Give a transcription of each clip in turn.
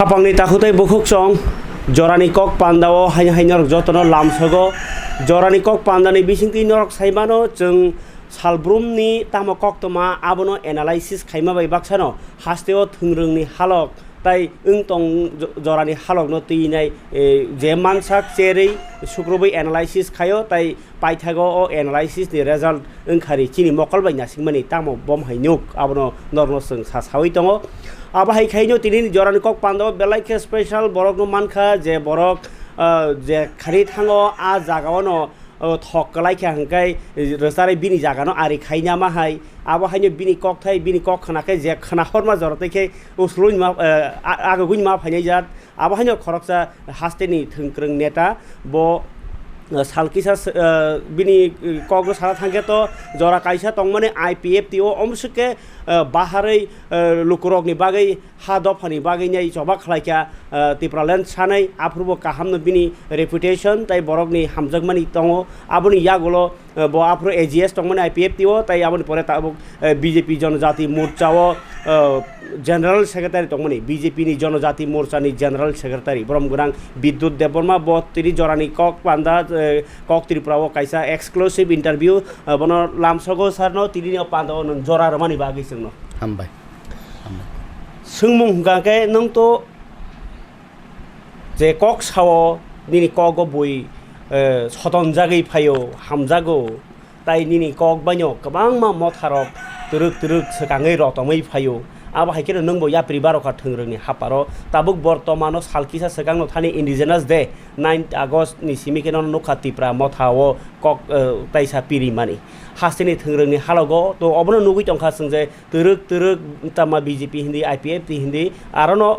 Apangni takutai bukuk song jorani kok pandao hanya norok jotono lamsogo jorani kok pandani bisingti norok saimano jeng salbrumni tamo kok toma abono analysis khaima bai baksano hasteo thungrungni halok tai tong jorani halok no tinai je mansak cherei sukrobai analysis khayo tai paithago o analysis ni result khari chini mokol bai nasingmani tamo bom hainuk abono norno sung sasawi tongo Abahai khaino tini jorani kok pando belai ke special borok no mankha je borok je khari thango a jagao no thok kalai kha hangkai resare bini jaga no ari khaina ma hai abahai bini kok thai bini kok khana ke je khana horma jorate ke usluin ma aga guin ma phainai jat abahai no khoroksa hasteni thungkrung neta bo salkisa bini kogro sara thangke to jora kaisa tongmane IPF tio omsuke baharai lukurokni bagai hadofani bagai nyai coba khlaika tipraland sanai aprubo kahamno bini reputation tai borokni hamjagmani tongo aboni yagolo bo apro AGS tongmane IPF tio tai aboni pore ta BJP जनजाति मोर्चाओ general secretary तंगमनि BJP नि जनजाति मोर्चानि general secretary ब्रह्मगुरां विद्युत देबबर्मा बत्तिरि जरानि कक पान्दा कक त्रिपुराओ काइसा exclusive interview बनो लामसगो सारनो तिनि पान्दा जरा रमानि बागै सोंनो हामबाय सोंमुं गाके नों तो जे कक सावो निनि कक बय सदन जागै फायो हामजागो ताइ निनि कक बायनो गोबां मा मथारक तुरुक सेकाङै रतमै फायो आबा हाइकेनो नोंबो याप्रि बारखा थोंरोंनि हापारो ताबुक बर्तमानो सालकिसा सेकांनो थानि इंडिजिनास डे 9 आगस्ट नि सिमिकेनो नखा तिप्रा मथाओ कक ताइसा पिरिमानि हास्तेनि थोंरोंनि हालगो तो अबनो नुगै टंखा संजे तुरुक तामा BJP हिन्दी IPF हिन्दी आरोनो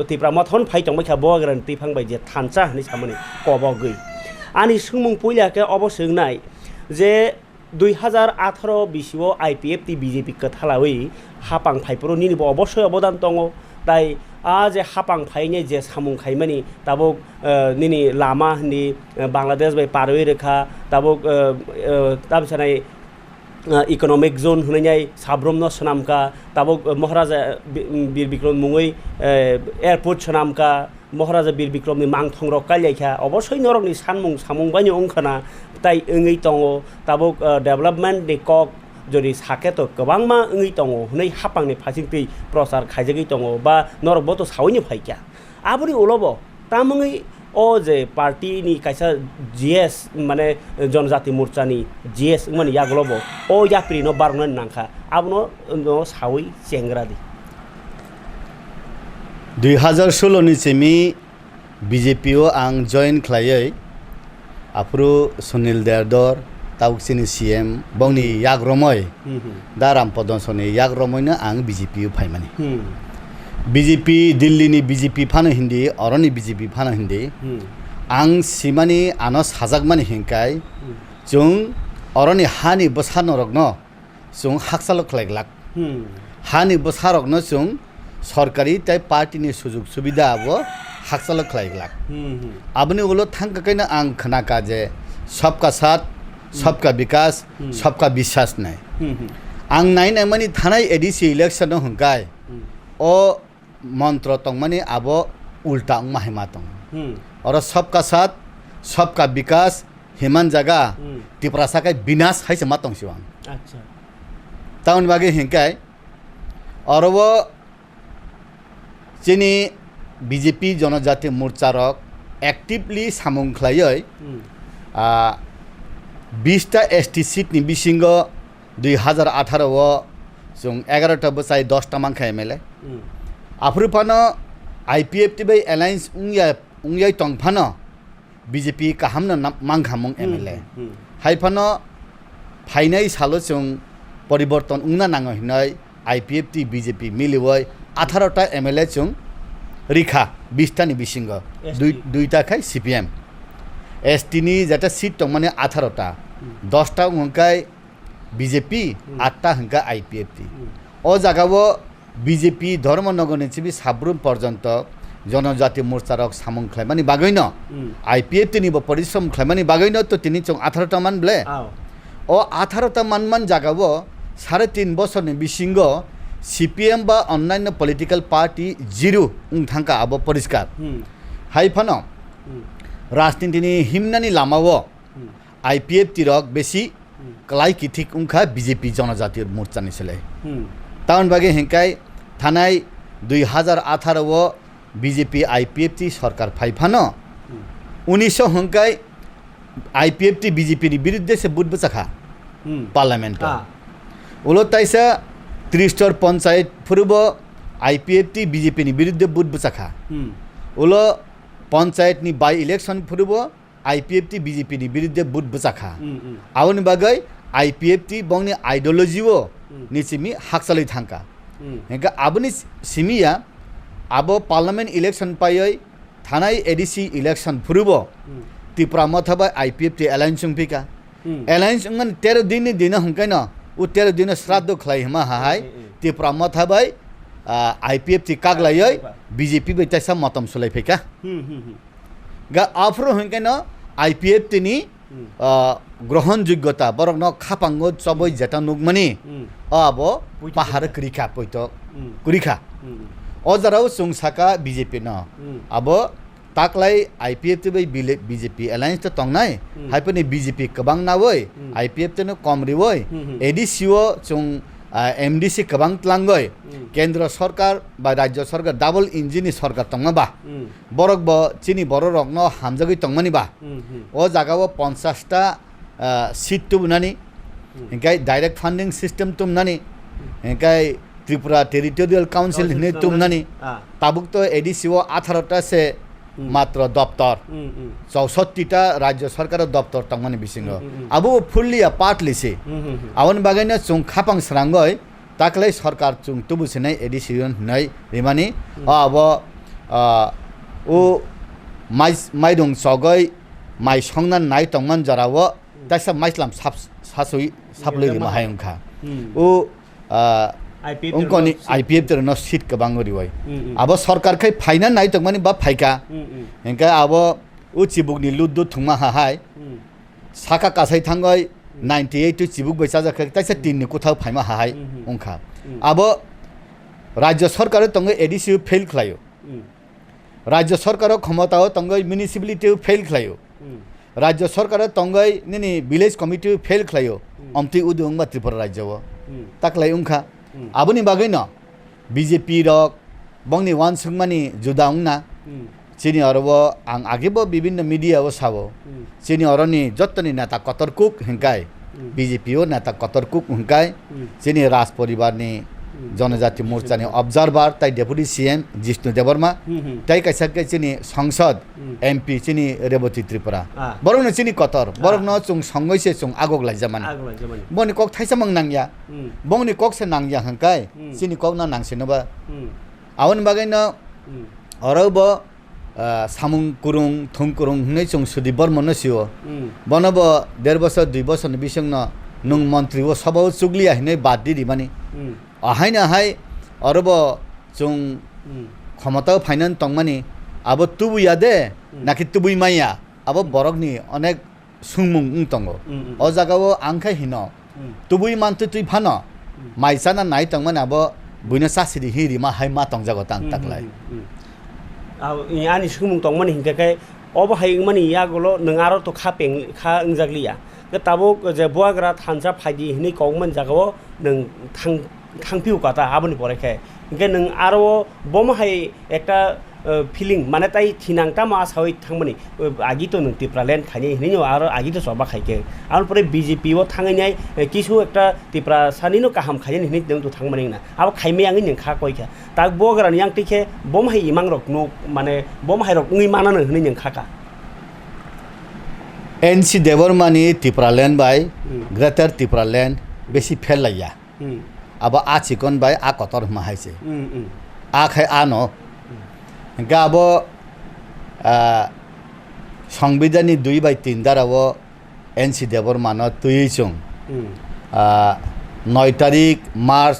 तिप्रा मथन फाइ टंबाय खा बगरन तिफांबाय जे थानचा नि सामनि कबगै आनि सुंमुं पुइलाके अबसोंनाय जे 2018 बिसिओ IPF ti BJP कथालावै हापां फाइप्रो निनिबो अबश्य अबदान दङ ताइ आ जे हापां फाइने जे सामुं खाइमानि ताबो निनि लामा हिन्दी बांलादेश बाय पारवे रेखा ताबो ताबसानाय इकोनॉमिक जोन हुनाय साब्रमनो सनामका ताबो महाराजा बीर बिक्रम मुङै एयारपोर्ट सनामका महाराजा बीर बिक्रमनि मांथंरक कालियाखा अबश्य नरकनि सानमुं सामुं बानि अंखाना ताइ ओङै दङ ताबो डेभलपमेन्ट नि कक जदि साके तो गोबांमा ओङै दङ हनै हापांनि फासिंथै प्रचार खाइजगै दङ बा नरकबो तो सावैनि फाइका आबुनि उलबो तामुङै ओ जे पार्टी नि काइसा GS माने जनजाति मोर्चानि GS माने यागलबो ओ याप्रि न बारनन नांखा आबनो न सावै चेंग्रादि 2016 नि सेमि BJP o आं जॉइन खालायै आप्रो सुनील देरदर ताउक्सिनि CM बंनि याग्रमय दाराम पदनसनि याग्रमयनो आं BJP o फाइमानि BJP दिल्ली नि BJP फानो हिन्दी अरनि BJP फानो हिन्दी आं सिमानि आनस हाजागमानि हिंकाय जों अरनि हानि बसानो रगनो जों हाक्साल खलायग्लाक हानि बसारगनो जों सरकारी ताइ पार्टी नि सुजुग सुबिदा अब हाक्साल खलायग्लाक आबनि उलो थांकाकैनो आं खोनाका जे सबका साथ सबका विकास सबका विश्वास नै आं नायनाय मानि थानाय एडिसि इलेक्शन हंकाय ओ मंत्र तंगमानि आबो उल्टा माहिमा तंग और सबका साथ सबका विकास हिमान जगह तिप्रासा का विनाश है मातंग सिवां अच्छा ताउन बागे हिंकाय और वो चिनी BJP जनजाति मोर्चा रक एक्टिवली सामुं खलायै 20 टा ST सीट नि बिसिंग 2018 ओ जों 11 टा बसाय 10 टा मांखा MLA आफ्रुफानो IPF ति बै एलायन्स उंयाय तंगफानो BJP काहामनो मांखामुं MLA हाइफानो फाइनाय सालो जों परिवर्तन उंना नाङो हिनाय IPF ति BJP मिलिवय 18 टा MLA जों रिखा 20 टा नि बिसिंग दुईटा खाय CPM ST नि जाता सीट तंग माने 18 टा 10 टा हंकाय BJP 8 टा हंका IPF ति ओ जागावो BJP धर्मनगर निचिबि साब्रुम पर्यन्त जनजाति मोर्चा रक सामुं खलायमानि बागैनो IPF तिनिबो परिश्रम खलायमानि बागैनो तो तिनि चों 18 टा मान ब्ले ओ 18 टा मान जागावो 3.5 बोसोरनि बिसिंग CPM বা অন্যান্য পলিটিক্যাল পার্টি জিরো থাকা আবো পরিষ্কার হাই ফানো রাজনীতিনি হিমনানি লামাও IPF tirok বেশি কালাই কিথিক উংখা বিজেপি জনজাতীয় মোর্চানি ছেলে তাউন বাগে হেঙ্কাই থানায় 2018 বিজেপি IPF টি সরকার ফাইফানো 1900 হংকাই IPF টি বিজেপির বিরুদ্ধে সে বুট বচাখা পার্লামেন্ট উলো তাইসা 30 পঞ্চায়েত ফুরব IPF টি বিজেপির বিরুদ্ধে বুট বচাখা উলো পঞ্চায়েত নি বাই ইলেকশন ফুরব IPF টি বিজেপির বিরুদ্ধে বুট বচাখা আউনি বাগৈ IPF টি বংনি আইডিওলজিও নিচিমি হাকসালাই থাঙ্কা হেঙ্কা আবনি সিমিয়া আবো পার্লামেন্ট ইলেকশন পাই থানায় ADC ইলেকশন ফুরব ত্রিপুরা মথাবা IPF টি অ্যালায়েন্স পিকা অ্যালায়েন্স 13 দিন দিন হংকাই না ও 13 দিন শ্রাদ্ধ খাই হমা হাই ত্রিপুরা মথাবাই IPF টি কাগলাই বিজেপি বেতাইসা মতম সলাই ফেকা গা আফ্রো হংকাই না IPF টিনি গ্রহণযোগ্যতা বরং খাপাঙ্গ সবই যেটা নুকমানি আবো পাহাড় করিখা পৈত করিখা অজারাও চুংসাকা বিজেপি ন আবো তাকলাই IPF তে বিজেপি অ্যালায়েন্স তো তংনাই হাইপনি বিজেপি কবাং নাওই IPF তে কম রিওই ADCO চুং MDC কবাং ত্লাঙ্গই কেন্দ্র সরকার বা রাজ্য সরকার ডাবল ইঞ্জিনি সরকার তংমাবা বরক ব চিনি বড় রগ্ন হামজাগই তংমানি বা ও জাগাও 50টা সিট তুমনানি হেঙ্কাই ডাইরেক্ট ফান্ডিং সিস্টেম তুমনানি হেঙ্কাই ত্রিপুরা টেরিটোরিয়াল কাউন্সিল নে তুমনানি তাবুক তো ADCO 18টা সে মাত্র দপ্তর 64টা রাজ্য সরকারের দপ্তর তংমানি বিসিঙ্গ আবু ফুললিয়া পার্ট লিসি আউন বাগাইনা চুং খাপাং স্রাঙ্গই তাকলাই সরকার চুং তুবুসিনাই ADCO নাই রিমানি আবো ও মাইদং সগৈ মাই সংনান নাই তংমান জরাও তাইসা মাইসলাম সাসুই সাপলাই মাহায়ংখা ও उनकोनी IPF तर न सीट कबांग रिवय अब सरकार खै फाइना नाइ तकमानि बा फाइका हेंका अब उ चिबुकनि लुद्दु थुमा हाय साका कासाइ थांगय 98 टु चिबुक बैसा जाखै ताइसा तिननि कुथाव फाइमा हाय उंखा अब राज्य सरकार तंग ADCO फेल खलायो राज्य सरकार क्षमताव तंग म्युनिसिपालिटी फेल खलायो राज्य सरकार तंगय निनि विलेज कमिटी फेल खलायो अमति उदुंग बा त्रिपुरा राज्यव ताकलाय उंखा आबुनि बागै न BJP रक बंगनि वान सुंगमानि जुदाउंना चिनि अरब आं आगेबो विभिन्न मीडिया ओ साबो चिनि अरनि जत्तनि नेता कतरकुक हिंकाय BJP ओ नेता कतरकुक हिंकाय चिनि राज परिवारनि जनजाति मोर्चानि अब्जार्भार ताइ डेपुटी CM जिष्णु देवर्मा ताइ काइसाके चिनि संसद MP चिनि रेवती त्रिपुरा बरंनो चिनि कतर बरंनो चुं संगैसे चुं आगोगलाय जामानि बनि कक थाइसामंग नांगया बंगनि कक से नांगया हंकाय चिनि कक ना नांसेनोबा आवन बागैनो अरब सामुं कुरुं थुं कुरुं हनै चुं सुदि बर्मन सिओ बनब 1.5 বছর 2 বছর बिसंग नुं मन्त्री ओ सबाव चुगलिया हनै बाददि दिमानि आहायना हाय अरब चुं क्षमता फाइनान तंगमानि अब तुबु यादे नाकि तुबुइ माया अब बरकनि अनेक सुंमुं तंगो अ जागाव आंखाय हिनो तुबुइ मानतु तुइ फानो माइसाना नाइ तंगमानि अब बुइना सासिरि हिरि मा हाय मा तंगजागो तां ताकलाय आ यानि सुंमुं तंगमानि हिंकाय अब हायमानि यागोलो नंगारो तो खापें खा इंजागलिया ताबो जे बुआग्रा थानसा फाइदि हिनि कौमन जागाव नों थांपिउ काता आबनि परेखाय इनके नों आरो बमहाय एकटा फिलिंग माने ताइ थिनांता मा सावै थांमनि आगि तो नों टिप्रालेन खानि हिनि आरो आगि तो सबा खायके आरो परे BJP ओ थांगैनाय किसु एकटा टिप्रा सानिनो काहाम खायनि हिनि नों तो थांमनि ना आबो खायमे आंगि नों खा कयखा ता बगरानि आं टिखे बमहाय इमां रक नो माने बमहाय रक उङै मानानो हिनि नों खाका NC देवरमानि Tipraland bye greater Tipraland बेसी फेलाया अब आचिकन बाय आ कतर माहायसे आखाय आनो गाबो संविधाननि 2/3 दाराव NC देवरमान तुयैचुं 9 तारिख मार्च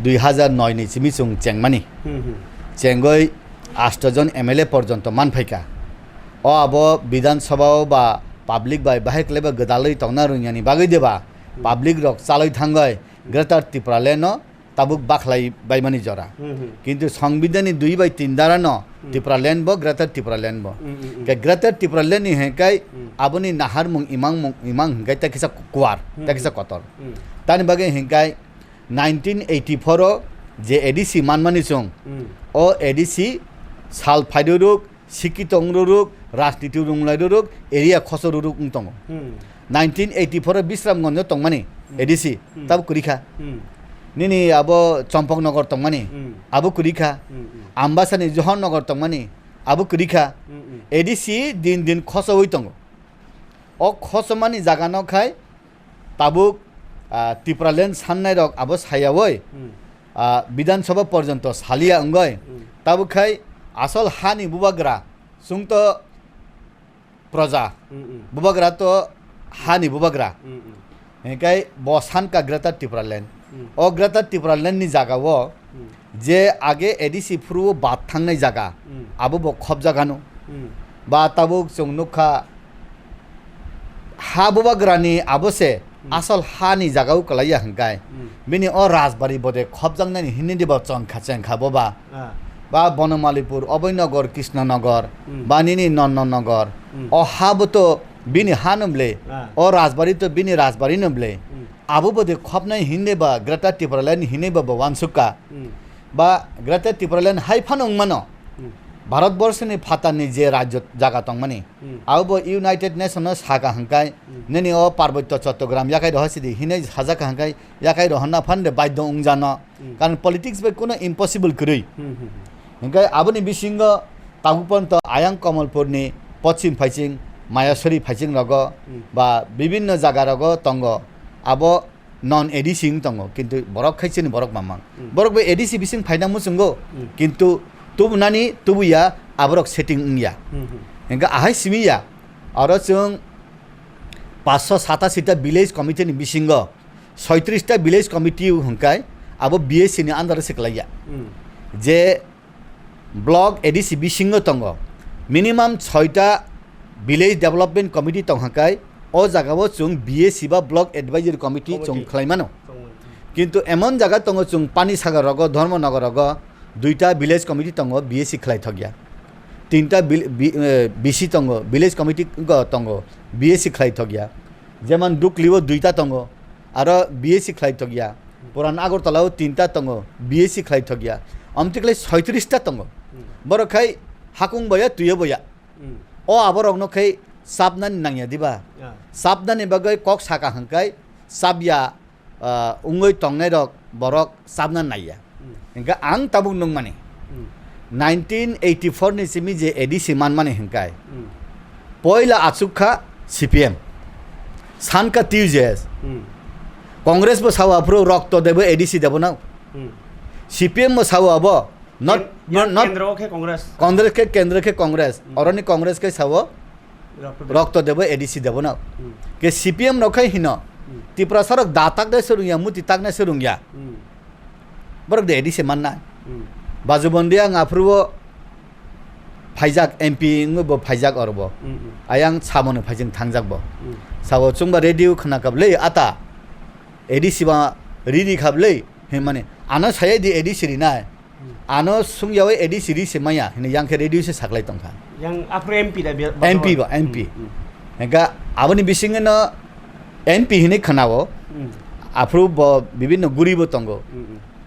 2009 नि सिमिचुं चेंगमानि चेंगै 8 जन MLA पर्यन्त मानफायका अ अब विधानसभाव बा पाब्लिक बाय बाहेक लेबा गदालै तंगना रुङानि बागै देबा पाब्लिक रक चालै थांगै ग्रेटर टिप्रालेन tabuk baklai baimani jora কিন্তু সংবিধানি 2/3 দ্বারা ন ত্রিপুরা ল্যান্ড ব গ্রেটার ত্রিপুরা ল্যান্ড ব কে গ্রেটার ত্রিপুরা ল্যান্ড নি হেকাই আবনি নাহার মুং ইমাং হেকাই তাকিসা কুয়ার তাকিসা কতর তানি বাগে হেকাই 1984 যে এডিসি মানমানি চং ও এডিসি সাল ফাইদুরুক শিক্ষিত রুক রাজনীতি রুক এরিয়া খসর রুক তং 1984 বিশ্রামগঞ্জ তংমানি এডিসি তাব কুরিখা Nini abo Chompong Nogor Tongmani, Abu Kurika, Ambasani Johan Nogor Tongmani, Abu Kurika, ADC din Koso Witongo. O Kosomani Zagano Kai, Tabuk, Tipralen Sannairok, Abos Hayawoi, Bidan Soba Porjantos, Halia Ungoy, Tabukai, Asol Hani Bubagra, Sungto Proza, Bubagra to Hani Bubagra. Hekai Bosan ka Greta Tipralen. O greater Tripura ল্যান্ডনি জায়গা ও যে আগে ADC ফ্রু বাদ থাংনাই জায়গা আবো ব খব জাগানো বা তাবুক চংনুখা হা বুবাগ্রানি আবসে আসল হানি জায়গাও কলাইয়া হাঙ্কাই বিনি ও রাজবাড়ি বদে খব জাংনানি হিনি দিব চংখা চেংখা ববা বা বনমালীপুর অভয়নগর কৃষ্ণনগর বা নিনি নন্দননগর ও হাবতো বিনি হানমলে ও রাজবাড়ি তো বিনি রাজবাড়ি নমলে আবু বদে খপনাই হিনে বা গ্রেটার ত্রিপুরাল্যান্ড হিনে বা ওয়ানসুকা বা গ্রেটার ত্রিপুরাল্যান্ড হাইফানং মানো ভারতবর্ষনি ফাতানি যে রাজ্য জায়গা তং মানে আবো ইউনাইটেড নেশন সাকা হাঙ্কাই নেনি ও পার্বত্য চট্টগ্রাম ইয়াকাই রহসিদি হিনে হাজাকা হাঙ্কাই ইয়াকাই রহনা ফান্ডে বাধ্য উংজানো কারণ পলিটিক্স বে কোনো ইম্পসিবল করি হাঙ্কাই আবনি বিসিঙ্গ তাগুপন্ত আয়াং কমলপুরনি পশ্চিম ফাইচিং মায়াসরি ফাইচিং রগ বা বিভিন্ন জায়গা রগ তঙ্গ আবো নন এডিসি তঙ্গ কিন্তু বরক খাইছেনি বরক মামাং বরক বে এডিসি বিসিং ফাইনা মুসুঙ্গো কিন্তু তুবু নানি তুবুয়া আবরক সেটিং ইয়া এঙ্কা আহাই সিমিয়া আর जों 587টা ভিলেজ কমিটিনি বিসিঙ্গ 36টা ভিলেজ কমিটি হংকাই আবো বিএসসি ni আন্ডার সেকলাইয়া যে ব্লক এডিসি বিসিঙ্গ তঙ্গ মিনিমাম 6টা ভিলেজ ডেভেলপমেন্ট কমিটি তংহাকাই ও জায়গাও जों বিএসসি বা ব্লক এডভাইজারি কমিটি जों খাইমানো কিন্তু এমন জায়গা তঙ্গ जों পানি সাগর রগ ধর্মনগর রগ 2টা ভিলেজ কমিটি তঙ্গ বিএসসি খাই থগিয়া 3টা বিসি তঙ্গ ভিলেজ কমিটি তঙ্গ বিএসসি খাই থগিয়া যেমন ডুকলিও 2টা তঙ্গ আর বিএসসি খাই থগিয়া পুরান আগরতলাও 3টা তঙ্গ বিএসসি খাই থগিয়া অমতিকলে 36টা তঙ্গ বড় খাই হাকুং বয়া তুইও বয়া ও আবর অগ্নখাই সাবনান নাংয়া দিবা সাবনানি বাগৈ কক সাকা হাঙ্কাই সাবয়া উঙ্গৈ টংনাই রক বরক সাবনান নাইয়া ইনকা আং তাবুক নং মানে 1984 ni simi je edisi man mane hengkai poila achukha CPM sanka tiujes congress bo sawa pro rokto debo edisi debo na CPM mo sawa abo not kendra ke congress oroni congress ke sawa rokto debo edisi debo na ke CPM nokhai hino tipra sarak datak de serungya muti takna serungya borok de edisi man na Bajubandia ngapruwo Phaijak MP ngbo Phaijak orbo ayang samono Phaijing thangjak bo sawo chungba radio khana kablei ata edisi ba ridi khablei he mane ano saye di edisi ri nai ano sungyawe edisi ri semaya hine yang ke radio se saklai tongkha yang apro MP da MP ba MP enga aboni bisingena MP hine khanawo apro bibinno guribo tongo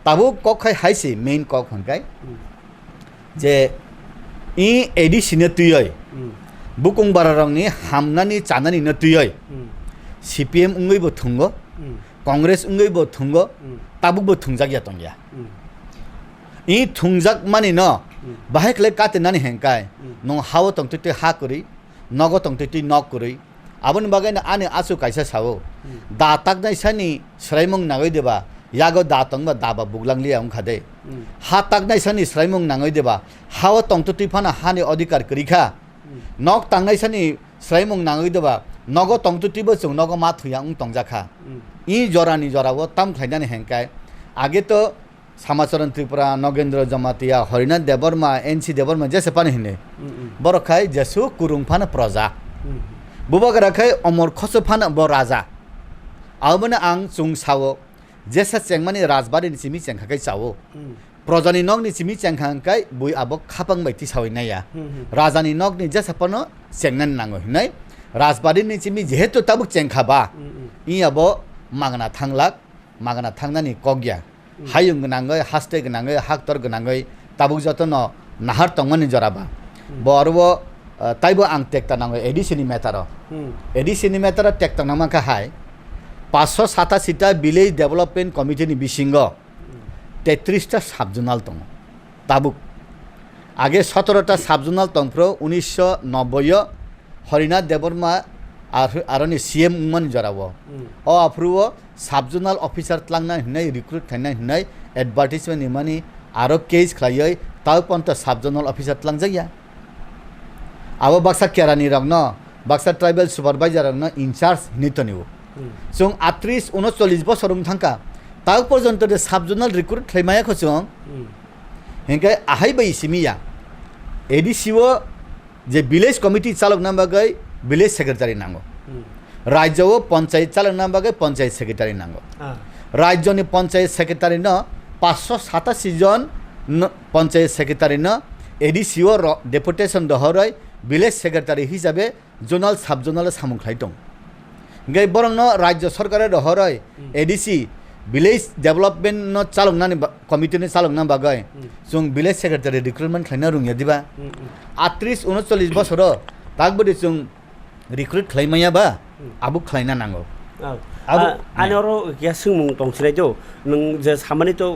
তাবু cock খাই হাইছে main cock হংকাই যে ই এডিসিনে তুইয় বুকুং বারারংনি হামনানি চানানি ন তুইয় CPM উঙ্গইবো থুঙ্গ Congress উঙ্গইবো থুঙ্গ তাবুকবো থুংজাগিয়া তংগিয়া ই থুংজাক মানি ন বাহাইকলে কাতে নানি হেংকাই নং হাও তংততে হা করি নগ তংততে নক করি আবনি বাগাইনা আনে আসু কাইসা সাও দা তাকনাই সানি সরাইমং নাগই দেবা yago da tongba daba buglangli ang khade ha taknai sani sraimung nangoi deba hawa tongto tifana hani adhikar krikha nok tangnai sani sraimung nangoi deba nogo tongto tibo chung nogo ma thuya ung tongjakha I jorani jorawo tam khainani hengkai age to samacharan tripura nogendra jamatia harinath deborma NC deborma jese pani hine borokhai jesu kurungphana praja bubagara khai amor khoso phana bo raja abona ang chung sawo jesa chengmani rajbari ni chimi chengkhakai chawo projani nog ni chimi chengkhangkai bui abok khapang bai ti sawai naya rajani nog ni jesa pano chengnan nango hinai rajbari ni chimi jehetu tabuk chengkhaba I abo magna thanglak magna thangnani kogya hayung gnangai haste gnangai haktor gnangai tabuk jotono nahar tongmani joraba borbo taibo ang tekta nangai edisini metaro edisini metaro tekta namaka hai 587টা village development committee ni bisingo 33টা subzonal দङ তাবুক আগে 17টা subzonal দংপ্रो 1990 হরিনাথ দেববর্মা আরনি CM মন জরাবো ও আপ্রুও সাবজোনাল অফিসার ত্লাংনা হিনাই রিক্রুট খাইনা হিনাই এডভার্টাইজমেন্ট নিমানি আরো কেস খাইयै তাও পন্ত সাবজোনাল অফিসার ত্লাংজাইয়া আবো Baksa কেরানি রংন Baksa tribal supervisor রংন in charge হিনিতনিও जों 38-39 বছর थांखा ताक पर्यंत साबजोनाल रिक्रुट खालामायाखौ जों हेंखाय आहाय बै सिमिया एडिसिओ जे विलेज कमिटी चालकना बागै विलेज सेक्रेटारि नांगौ राज्यआव पञ्चायत चालकना बागै पञ्चायत सेक्रेटारि नांगौ राज्यनि पञ्चायत सेक्रेटारिनो 587 जन पञ्चायत सेक्रेटारिनो एडिसिओ डेपुटेसन दहरै विलेज सेक्रेटारि हिसाबै जोनाल साबजोनाल सामुखलाय दं gai borongno rajya sarkarer horai ADC village development no chaloknani committee ni chalokna bagai jung village secretary recruitment khlaina rungya diba 38-39 bosoro tagbodi jung recruit khlaimaya ba abu khlaina nango anoro ya sungmung tongsinai jo nung je samani to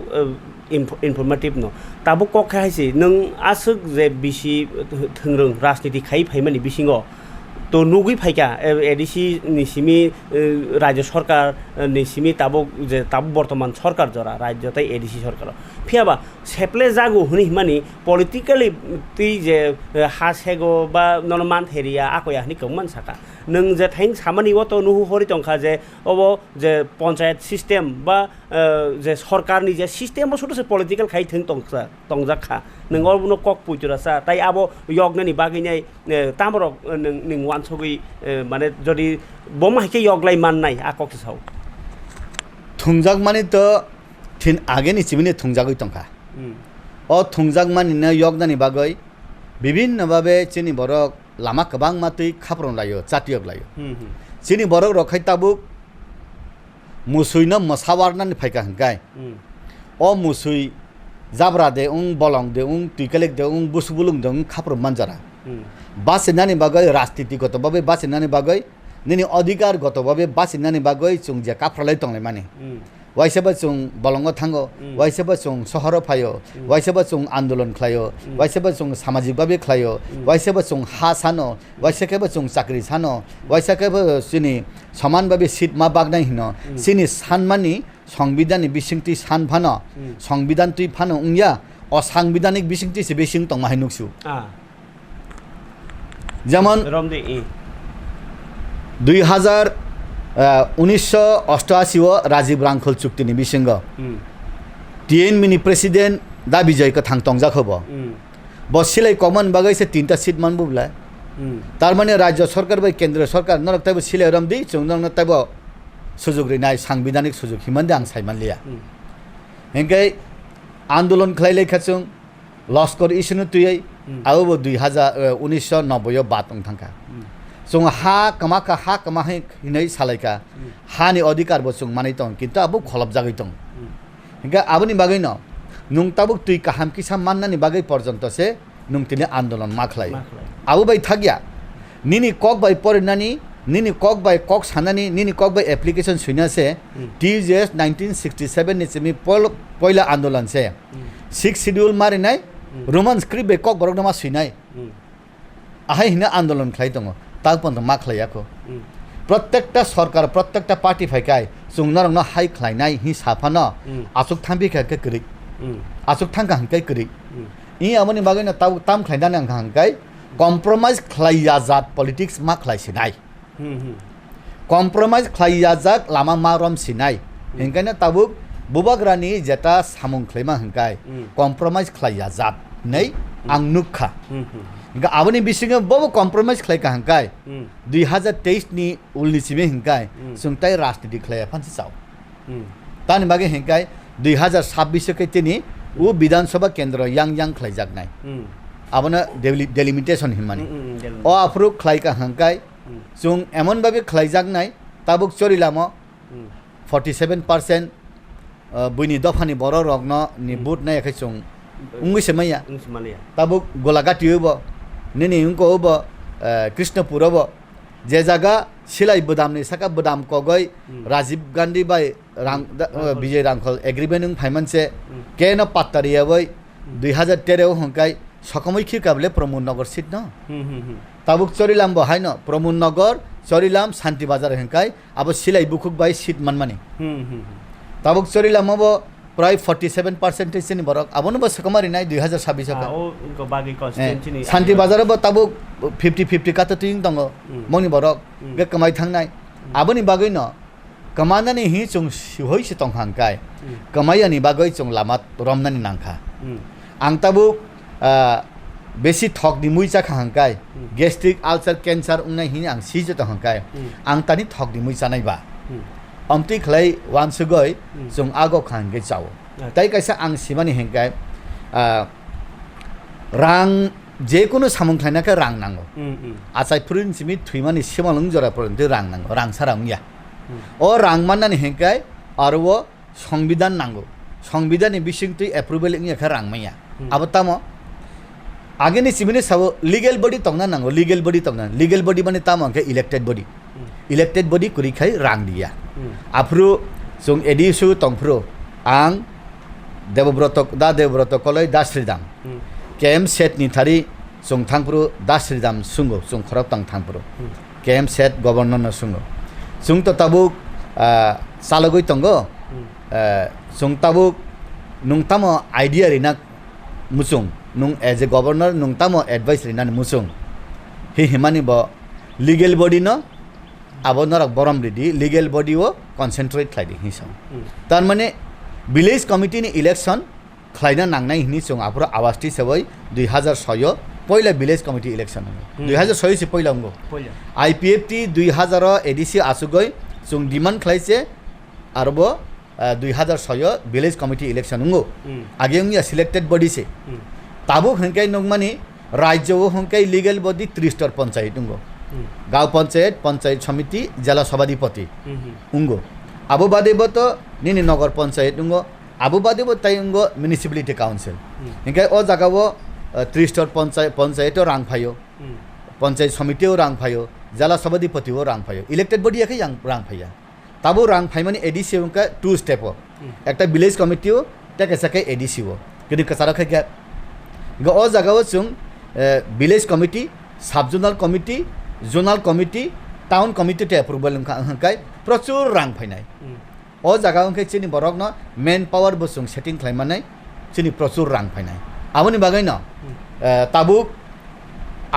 informative no tabu kok khaisi nung asuk je bisi thingrung rajniti khai phaimani bisingo তো নুগুই ফাইকা ADC নিসিমি রাজ্য সরকার নিসিমি তাবক যে তাব বর্তমান সরকার জরা রাজ্য তাই ADC সরকার ফিয়াবা সেপলে জাগো হুনি মানি politically তুই যে হাসেগো বা ননমান হেরিয়া আকয়া নি কমান সাকা নং যে থাইং সামানি অত নুহু হরি টংখা যে অব যে পঞ্চায়েত সিস্টেম বা যে সরকারনি যে সিস্টেম ছোট ছোট পলিটিক্যাল খাই থিং টংসা টংজাখা নং অবনো কক পুইতুরাসা তাই আবো ইয়গনানি বাগিনাই তামরক নং ওয়ানসগই মানে যদি বমাইকে ইয়গলাই মাননাই আকক সাও থুংজাক মানে তো थिन आगे नि चिमिने थुंजागै टंका ओ थुंजाक मानिनो यगनानि बागै विभिन्न भाबे चिनि बरक लामा गोबां मातै खाप्रन लायो चाटियक लायो चिनि बरक रखाय ताबुक मुसुइनो मसावारनानि फायका हंगाय ओ मुसुइ जाब्रा दे उं बलं दे उं तुइकेलेक दे उं बुसुबुलुं दे उं खाप्र मानजारा बासिनानि बागै राजनीतिगत भाबे बासिनानि बागै निनि अधिकारगत भाबे बासिनानि बागै जों जे काफ्रालाय टंलाय माने वाइसेबा जों बलंगो थांगो वाइसेबा जों सहर फायो वाइसेबा जों आन्दोलन खायो वाइसेबा जों सामाजिक भाबे खायो वाइसेबा जों हा सानो वाइसेकेबा जों चाकरी सानो वाइसेकेबा सिनि समान भाबे सिट मा बागनाय हिनो सिनि सानमानि संविधाननि बिसिंति सान फानो संविधान तुइ फानो उंया असांविधानिक बिसिंति से बिसिं तंग माहाय नुक्सु जेमन 1988 राजीव रांखल चुक्तिनि बिसिंग टिएनमिनि प्रेसिडेंट दा बिजयको थांतंग जाखबो बसिलै कमन बागैसे 3टा सीट मानबुब्ला तारमाने राज्य सरकार बै केन्द्र सरकार नरकताबो सिलै रमदि चंगनंग ताबो सुजुग रिनाय सांविधानिक सुजुग हिमन्दे आं साइमानलिया हेंगै आन्दोलन खलाइलै खाचुं लस्कर इसनु तुयै आबो 1990 बातंग थांखा जों हा कमाका हा कमाहै हिनै सालायका हानि अधिकार बो जों मानै दं किन्तु आबो खलब जागै दं हिंगा आबोनि बागै न नुं ताबुक तुइ काहाम किसा माननानि बागै पर्यन्त से नुं तिनि आन्दोलन माखलाय आबो बाय थागिया निनि कक बाय परिनानि निनि कक बाय कक सानानि निनि कक बाय एप्लिकेशन सुइना से टीजेस 1967 नि सिमि पहिला आन्दोलन से 6 शेड्यूल मारिनाय रोमान स्क्रिप्ट बे कक बरगनामा सुइनाय आहाय हिना आन्दोलन खलाय दङ ताकपन्त माखलायाको प्रत्येकटा सरकार प्रत्येकटा पार्टी फाइकाय सुंगनारंग हाइ खलायनाय हि साफान आसुक थांबिखा करि आसुक थांका हंकाय करि इ आमनि बागै न ताम खलायनानै आं हंकाय कम्प्रोमाइज खलाया जात पॉलिटिक्स मा खलायसिनाय कम्प्रोमाइज खलाया जात लामा मारम सिनाय हेंकायनो ताबुक बुबाग्रानि जेटा सामुं खलायमा हंकाय कम्प्रोमाइज खलाया जात नै आं नुखा आबोनि बिसिङो बबो कम्प्रोमाइज खलायका हंकाय 2023 नि उलनि सिमे हंकाय सुंताय राजनीति खलाया फानसि चाव तानि बागे हेंकाय 2026 के तिनि उ विधानसभा केन्द्र yang खलाइजाकनाय आबनो डेलिमिटेशन हिमानि ओ आफ्रु खलाइका हंकाय जों एमन बाबे खलाइजाकनाय ताबुक चरिलामो 47% बुइनि दफानि बर रगनो नि बुट नायखै जों उंगैसे मैया ताबुक गलागाटियोबो निनि उंकोबो कृष्णपुरबो जे जागा सिलाइ बदामनि साका बदाम कगै राजीव गांधी बाय विजय रांखल एग्रीमेंट फाइमानसे केन पात्तारियाबै 2013 हंकाय सकमै खिकाबले प्रमोद नगर सीट न ताबुक चरिलाम बहाय न प्रमोद नगर चरिलाम शान्ति बाजार हंकाय अब सिलाइ बुखुक बाय सीट मानमानि ताबुक चरिलामबो प्राय 47% नि बरक आबनो बस सकमारि नाय 2026 का उनको बागी कन्स्टिट्युएन्सी नि शान्ति बाजारबो ताबुक 50-50 कातो तिं दङ मनि बरक गे कमाइ थांनाय आबोनि बागै न कमानानि हि जों सिहै सितंग हांकाय कमायानि बागै जों लामा रमनानि नांखा आं ताबुक बेसि थकनि मुइचा हांकाय गेस्ट्रिक आल्सार कैंसर उंनाय हि आं सिजे त हांकाय आं तानि थकनि मुइचा नायबा अमति खलाय वानसुगै जों आगो खांगे जाव ताइ कायसा आं सिमानि हेंकाय रां जेकुनु सामुंथायनाखै रां नांगौ आचाय प्रिन्सिपि थुइमानि सिमालुं जरा पर्यन्त रां नांगौ रां सारांया ओ रां माननानि हेंकाय आरो संविधान नांगौ संविधाननि बिसिंति एप्रुवेल इंया रां मैया अब तामो आगेनि सिमिनि साबो लीगल बॉडी तंगना नांगौ लीगल बॉडी माने तामो के इलेक्टेड बॉडी कुरिखाय रां दिया आफ्रु जों एडिसु तंफ्रु आं देवव्रत कलय दाश्रीदाम केएम सेट नि थारि जों थांफ्रु दाश्रीदाम सुंगो जों खराब थांफ्रु केएम सेट गवर्नर न सुंगो जों त ताबुक सालगै तंगो जों ताबुक नुंतामो आइडिया रिना मुसुं नुं एज ए गवर्नर नुंतामो एडवाइस रिना मुसुं हिमानि ब लीगल बॉडी न आबो नरक बरम रेडी लीगल बॉडी वो कन्सेंट्रेट खाइदि हिसाब तार माने विलेज कमिटी नि इलेक्शन खाइना नांनाय हिनि जों आफुरा आवासटी सबै 2006 पहिला विलेज कमिटी इलेक्शन 2006 से पहिला अंगो आईपीएफटी 2000 एडीसी आसुगै जों डिमान्ड खाइसे आरोबो 2006 विलेज कमिटी इलेक्शन अंगो आगे उंगिया सिलेक्टेड बॉडी से ताबो हंकाय नंगमानि राज्य वो हंकाय लीगल बॉडी 30 स्टार पंचायत अंगो गाँव पंचायत समिति जिला सभाधिपति उंगो आबो बादेबो तो निनि नगर पंचायत उंगो आबो बादेबो ताइ उंगो म्युनिसिपालिटी काउन्सिल इनके ओ जागावो 3 स्टार पंचायत रां फायो पंचायत समिति रां फायो जिला सभाधिपति रां फायो इलेक्टेड बॉडी याखै रां फाया ताबो रां फाइमानि एडीसी उंका 2 स्टेप एकटा विलेज कमिटी टेके सके एडीसी किदि कसारखै गे ओ जागावो जों विलेज कमिटी सब जोनाल कमिटी टाउन कमिटी टे एप्रुवल हंकाय प्रचुर रां फाइनाय ओ जागा हंकाय चिनि बरक न मेन पावर बसुं सेटिंग खालामनानै चिनि प्रचुर रां फाइनाय आबोनि बागै न ताबुक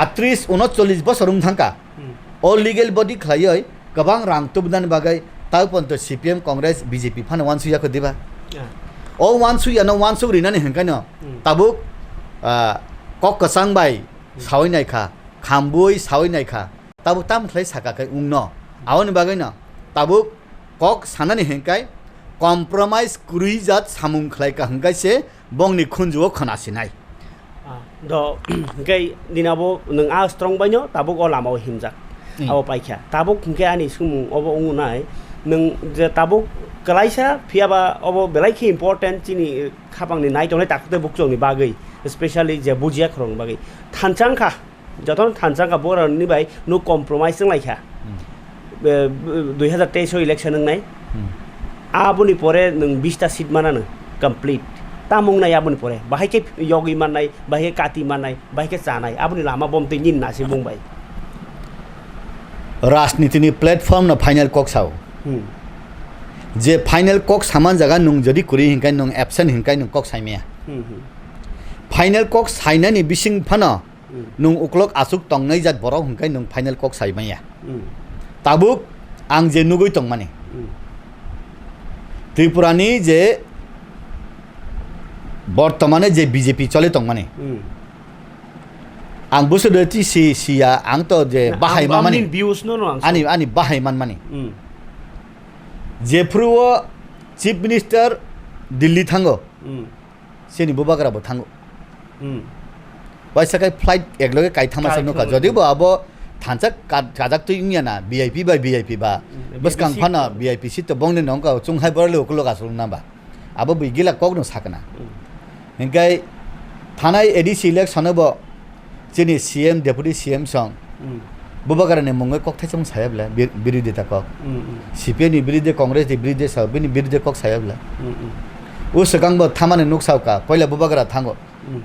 38-39 बोसोर थांका ओ लीगल बॉडी खायै गोबां रां तुबनानि बागै ताउपन्त सीपीएम कांग्रेस बीजेपी फान वानसुयाखौ दिबा ओ वानसु रिनानि हंकाय न ताबुक कक कसांबाय सावैनायखा खामबुई सावैनायखा ताबुक ताम खलाय साकाखै उंनो आवनि बागै न ताबुक कक सानानि हेंकाय कम्प्रोमाइज कुरुइजात सामुं खलायका हंकायसे बंनि खुनजुओ खनासिनाय द गै दिनाबो नों आ स्ट्रं बायनो ताबुक ओ लामाव हिमजाक आबो पाइखा ताबुक हंके आनि सुमु अबो उंनाय नों जे ताबुक कलाइसा फियाबा अबो बेलायखि इम्पोर्टेन्ट चिनि खाबांनि नायतोंनाय ताकते बुकजोंनि बागै स्पेशली जे बुजिया खरं बागै थानचांखा जतन थानचांखा बरनि बाय नो कम्प्रोमाइज जों लाइखा 2023 इलेक्शन नंनाय आबुनि परे नों 20 टा सीट मानानो कंप्लीट तामुंनाय आबुनि परे बाहायके योगी माननाय बाहायके काति माननाय बाहायके जानाय आबुनि लामा बमते निन नासि बुंबाय राजनीतिनि प्लेटफर्म न फाइनल कक्साव जे फाइनल कक सामान जगह नुं जदि कुरि हिंकाय नुं एब्सेंट हिंकाय नुं कक साइमेया फाइनल कक साइनानि बिसिं फाना नुं उक्लक आसुक तंगनाय जात बराव हिंकाय नुं फाइनल कक साइमाया ताबुक आं जे नुगै तंग माने त्रिपुरानि जे बर्तमाने जे बीजेपी चले तंग माने आं बुसुदति सिया आं तो जे बाहाय माने व्यूज नो आनि बाहाय मान माने जेफ्रुओ চিফ মিনিস্টার দিল্লি থাঙ্গো Hmm. সেনি বুবাগ্রাবো থাঙ্গো Hmm. বাইসাকাই ফ্লাইট একলগে কাইথামাসা Kai নকা thamo. যদিও আবো থানসা কাজাক তো ইংয়া না ভিআইপি বাই ভিআইপি বা বস কাং ফানা ভিআইপি সিট তো বংনে নঙ্কা চুংহাই বরলে ওকলো গাসল নাবা আবো বিগিলা কগনো সাকনা হেনকাই থানাই এডিসি ইলেকশনবো চিনি CM deputy CM song Hmm. বুবাগারানে মঙ্গই ককথাই চং সায়াবলা বিরোধিতা কক Hmm. সিপিএনি বিরুদ্ধে কংগ্রেস দি বিরুদ্ধে সাবিনি বিরুদ্ধে কক সায়াবলা Hmm. ও সগাংবো থামানে নুকসাওকা পয়লা বুবাগারা থাঙ্গো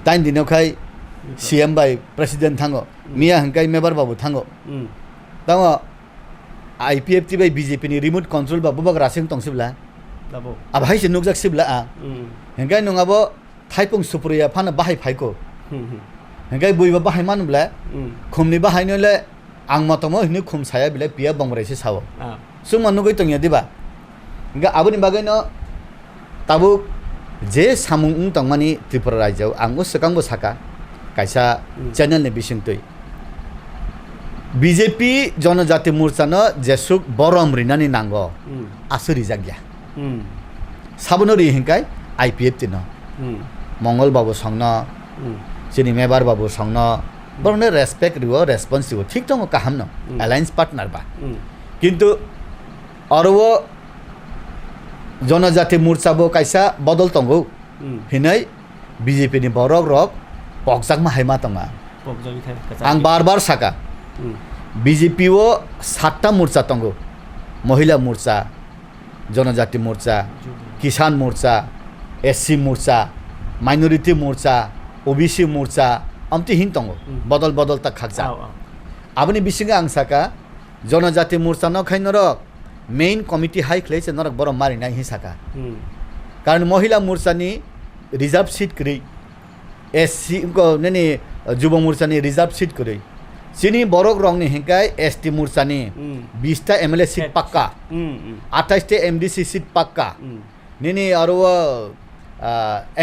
টাইম দিনখাই সিএম বাই প্রেসিডেন্ট থাঙ্গো মিয়া হংকাই মেবার বাবু থাঙ্গো Hmm. তাও আইপিএফটি বাই বিজেপি ni রিমোট কন্ট্রোল বা বুবাগারা সিং তংসিবলা Labo. আবহাইসে নুকজাক সিবলা Hmm. হংকাই নঙাবো থাইপং সুপ্রিয়া ফানা বাহাই ফাইকো Hmm. হংকাই বইবা বাহাই মানবলা Hmm. খুমনি বাহাইনলে आं मतमो हिनि खुम साया बिले पिया बंगराइसे सावो Ah. सुं मानुगै तंगिया दिबा इंगा आबुनि बागैनो ताबु जे सामुं तंमानि त्रिपुरा राज्यआव आं उसकांबो साका कायसा चैनल नि बिसिंतै बीजेपी जनजाति मोर्चानो जेसुक बरम रिनानि नांगो Hmm. आसुरि जागिया Hmm. साबुनरि हिंकाय आईपीएफ तिनो Hmm. मंगल बाबु संनो Hmm. जोंनि मेबार बाबु संनो बरनो रेसपेक्ट रिवो रेसपन्स रिवो ठीक दङ काहाम न एलायन्स पार्टनार बा Hmm. কিন্তু अरबो जनजाति मोर्चाबो कायसा बदल तंगौ Hmm. हिनै बीजेपी नि बरक रक पकजाक मा हाइमा तंगा Pokjagi khai kaca. आं बार बार साका Hmm. बीजेपी ओ 7टा मोर्चा तंगौ महिला मोर्चा जनजाति मोर्चा किसान मोर्चा एससी मोर्चा माइनोरिटी मोर्चा ओबीसी मोर्चा अम्ति हिन तंगौ बदल बदल तक खाकजा Aw, aw. आबनि बिसिंगा आं साका जनजाति मोर्चा न खाइ नरक मेन कमिटी हाइ ख्लेसे नरक बर मारिना हि साका Hmm. कारण महिला मोर्चानि रिजर्व सीट करै एससी को नेनि जुब मोर्चानि रिजर्व सीट करै सिनि बरक रंगनि हेंकाय एसटी मोर्चानि Hmm. 20टा एमएलए सीट पक्का Hmm. Hmm. 28टा एमडीसी सीट पक्का Hmm. नेनि आरो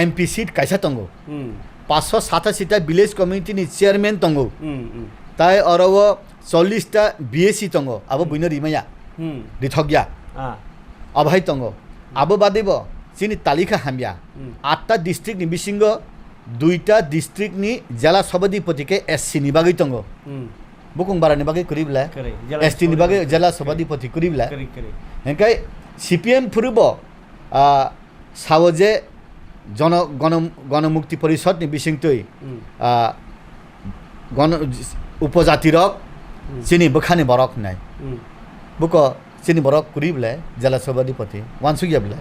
एमपी सीट कायसा तंगो Hmm. 587टा विलेज कमिटी नि चेयरमैन तंगो Hmm. Hmm. ताय अरव 40टा बीएससी तंगो अब बुइनो रिमाया Hmm. रिथग्या Ah. अब हाइ तंगो अब बादैब सिनि तालिका हामिया 8टा डिस्ट्रिक्ट नि बिसिंग 2टा डिस्ट्रिक्ट नि जिल्ला सभाधिपतिके एससी नि बागै तंगो Hmm. बुकुं बारानि बागै करिबला Kare. Jala एसटी नि बागै जिल्ला सभाधिपति करिबला Kare kare. हेंकाय सीपीएम फुरुबो सावजे गणमुक्ति परिषद नि बिसिंतै Hmm. गण उपजाति रक सिनि बखानि बरक नाय Hmm. बुको सिनि बरक कुरिबले जिल्ला सभाधिपति वानसुगियाबले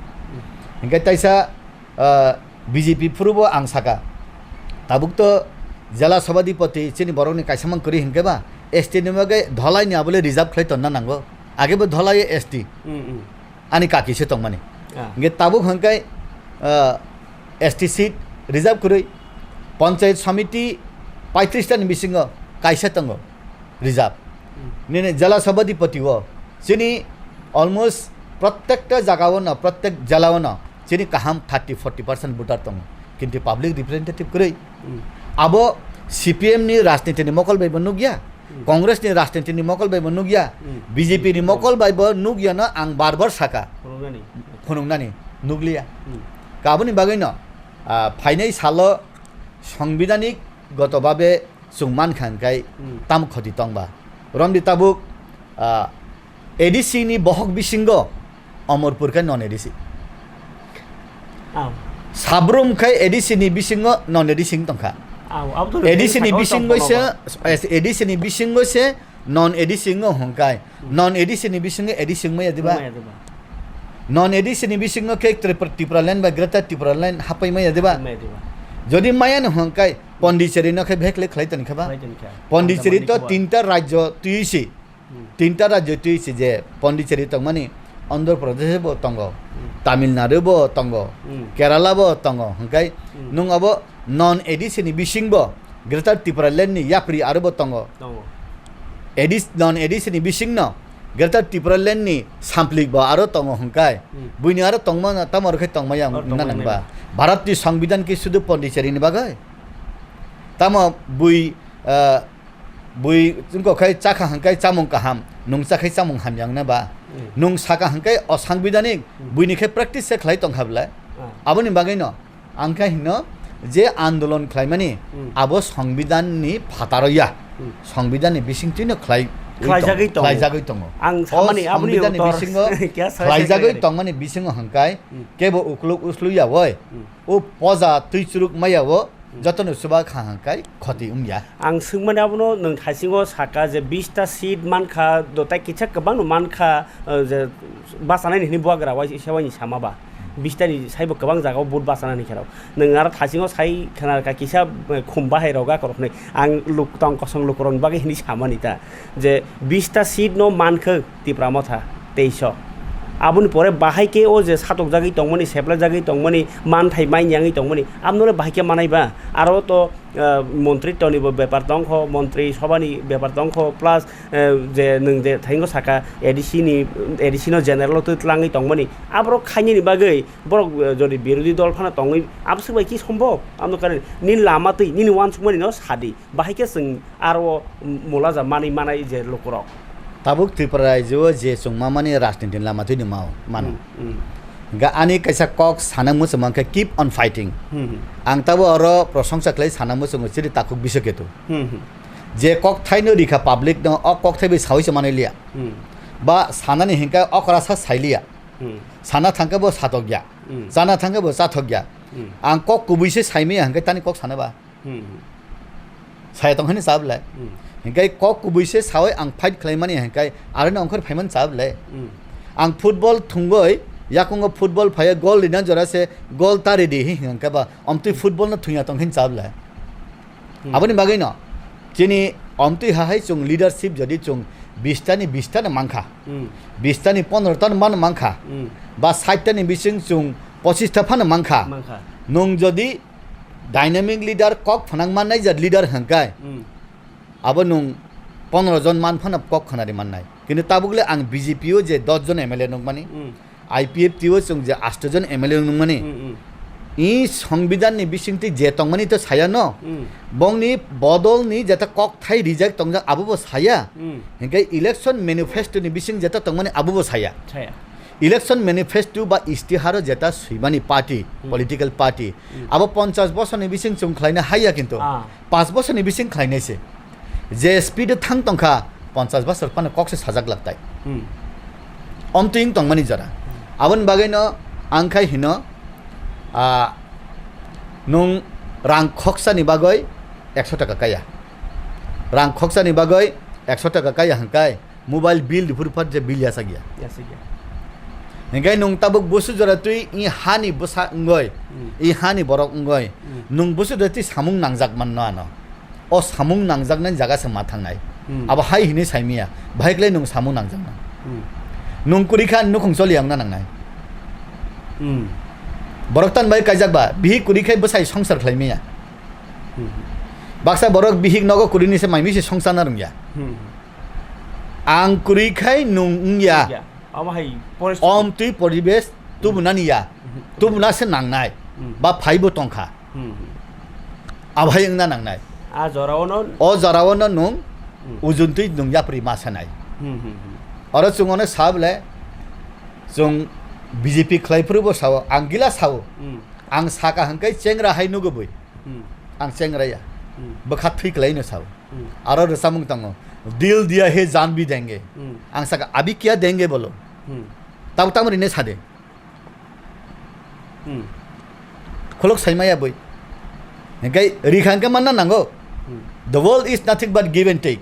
हिंगा ताइसा बीजेपी फुरुबो आं साका ताबुक तो जिल्ला सभाधिपति सिनि बरकनि कायसामान करि हिंगेबा एसटी नि मगे धलाई नि आबले रिजर्व खलै तन्ना नांगो आगेबो धलाई एसटी Hmm. Hmm. आनि काकिसे तंमानि Ah. हिंगे ताबुक हंकाय एसटी सीट रिजर्व करै पंचायत समिति 35टा नि बिसिंग कायसा तंगो रिजर्व नेने जिल्ला सभाधिपति हो सिनि अलमोस्ट प्रत्येकटा जागावन प्रत्येक जिल्लावन सिनि काहाम 30-40% भोटार तंगो किन्तु पब्लिक रिप्रेजेंटेटिव करै Hmm. अब सीपीएम नि राजनीति नि मकल बाइबो नुगिया कांग्रेस नि राजनीति नि मकल बाइबो नुगिया बीजेपी नि मकल बाइबो नुगिया न आं बार बार साका Kurungani. खुनुंनानि नुग्लिया Hmm. गाबोनि बागैनो फाइनाय सालो संविधानिक गतभावे सुंमान खानकाय ताम खति तंबा रमदि ताबुक एडीसी नि बहक बिसिंग अमरपुर का नन एडीसी Aw. साब्रुम खाय एडीसी नि बिसिंग नन एडीसी तंखा Aw. Aw tu. एडीसी नि बिसिंग से एडीसी नि बिसिंग से नन एडीसी हंकाय नन एडीसी नि बिसिंग एडीसी मै दिबा नन एडीसी नि बिसिंग के त्रिपुरा लैंड बा ग्रेटर त्रिपुरा लैंड हापै मै दिबा May diba. যদি মায়ান হংকাই পন্ডিচেরি নখে ভেকলে খাইতনি খাবা Khai tani kha. পন্ডিচেরি তো 3টা রাজ্য তুইছি 3টা রাজ্য তুইছি যে পন্ডিচেরি তো মানে অন্ধ্র প্রদেশ বো তঙ্গ তামিলনাডু বো তঙ্গ কেরালা বো তঙ্গ হংকাই নুং আবো নন এডিসিনি বিসিং বো গ্রেটার ত্রিপুরা ল্যান্ড नि याप्रि आरो बो तंग Tongo. नन एडिसनि बिसिं न ग्रेटार त्रिपुरा ल्যান্ড नि सामप्लिक बो आरो तंग हंकाय बुइनि आरो तंगमा तमर खै तंगमाया ननबा भारतनि संविधान के सुदु पन्डिचेरी नि बागै तम बुइ जोंखौ खै चाखा हंकाय चामुं काहाम नुंचा खै चामुं हामयां ना बा nung saka hangkai o sangbidanik buinike practice se khlai tongkhabla aboni bagai no angkai hino je andolon khlaimani abo সংবিধান ni phataroya সংবিধান ni bisingtino khlai khlaijagai tongo ang samani aboni bisingo khlaijagai tongmani bisingo hangkai kebo ukluk usluya woi o poza tuichuruk maya wo যতন সুবা খাহাঙ্কাই ক্ষতি Umeå आं सोंमोन आबनो नों थाइसिङाव साका जे 20 टा seat मानखा दता किछा गोबां मानखा जे बासानायनि हिनि बुवाग्रा वाइ सेवानि सामाबा 20 टानि साइबो गोबां जागाव बुट बासानायनि खेराव नों आरो थाइसिङाव साइ खानारका किसा खुम बाहेराव गा करखनै आं लुक तंग कसं लुकरन बागे हिनि सामानि ता जे 20 टा सीट नो मानखो तिप्रामथा 23 आबुनि परे बाहायके ओ जे सातक जागै तंमनि सेपला जागै तंमनि मान थाइ माइयाङै तंमनि आमनले बाहायके मानायबा आरो तो मन्त्रि तनिबो बेपार दंख मन्त्रि सभानि बेपार दंख प्लास जे नों जे थाइंगो साका एडिसिनो जेनेरेल तो लाङै तंमनि आब्रो खाइनि बागै बर जदि बिरोधी दल फाना तंगै आबसो बाय कि सम्भव आमनो कारे निन लामातै निन वान सुमनि न सादि बाहायके जों आरो मोला जा मानाय जे लकराव tabuk tripura jo je sungmamani rajniti lama thini mau mano ga ani kaisa kok sanamu semangka keep on fighting ang tabo oro prosongsa klai sanamu sungu chiri takuk bisaketu je kok thaino rikha public no ok kok thaibi sawi samane liya ba sanani hingka okra sa sailia sana thangka bo satogya jana thangka bo sathogya ang kok kubuise saime hangka tani kok sanaba sai tong hani sabla hingkai kok kubuise sawai ang fight khlaimani hingkai arena ongkhor phaiman chable ang football thungoi yakungo football phaya goal lina jorase goal tari di hingka ba omti football na thuya tonghin chable aboni bagai no chini omti hahai chung leadership jodi chung 20 tani 20 tani mangkha 20 tani 15 tan man mangkha ba 60 tani bising chung 25 ta phan mangkha nong jodi dynamic leader kok phanang manai jad leader hingkai abo nung 15 জন মান von cock খনারি মাননাই কিন্তু তাবুগলে আং বিজেপিও যে 10 জন MLA নংমানি IPF টিও song যে 8 জন MLA নংমানি ই সংবিধাননি বিসিংতি যে তংমানি তো ছায়া ন বংনি বদলনি যেটা কক থাই রিজেক্ট তংজা আবুবো ছায়া হেঙ্কাই ইলেকশন ম্যানিফেস্টোনি বিসিং যেটা তংমানি আবুবো ছায়া ইলেকশন ম্যানিফেস্টো বা ইস্তিহারও যেটা সুইমানি পার্টি পলিটিক্যাল পার্টি আবো 50 বছরনি বিসিং চুং খাইনা হাইয়া কিন্তু 5 বছরনি বিসিং খাইনাইছে जे स्पीड थांग तंखा 50 बছর पान कक्से साजाक लागताय अमतिं तंगमानि जरा आबन बागैनो आंखाय हिनो नुं रां खक्सानि बागै 100 टाका काया रां खक्सानि बागै 100 टाका काया हंकाय मोबाइल बिल दिफुरफार जे बिल यासा गया हंगाय नुं ताबुक बुसु जरा तुइ इ हानि बुसा अंगय इ हानि बरक अंगय नुं बुसु दति सामुं नांजाक माननो आनो o samung nangjak jaga se mathangnai aba hai hini saimia bhaikle nung samung nangjak nung kurikha nukung choliang na nangnai boroktan bai kaijak ba bihi kurikhai bosai songsar khlaimia baksa borok bihik nogo kurini se maimi se songsar na rungya ang kurikhai nungya ama hai om tui poribesh tubunaniya tubuna se nangnai ba phaibo tongkha abhai na nangnai a jorawono o jorawono nung ujuntui nung yapri masanai aro chungone sable chung bjp khlaiprubo sawo angila sawo ang saka hangkai chengra hainu goboi ang chengra ya bakhat thik laino sawo aro resamung tango दिल दिया है जान भी देंगे ang saka abi क्या देंगे बोलो तब तब रिने सादे खोलक साइमाया बोy hangkai rikhangka manna nango the world is nothing but give and take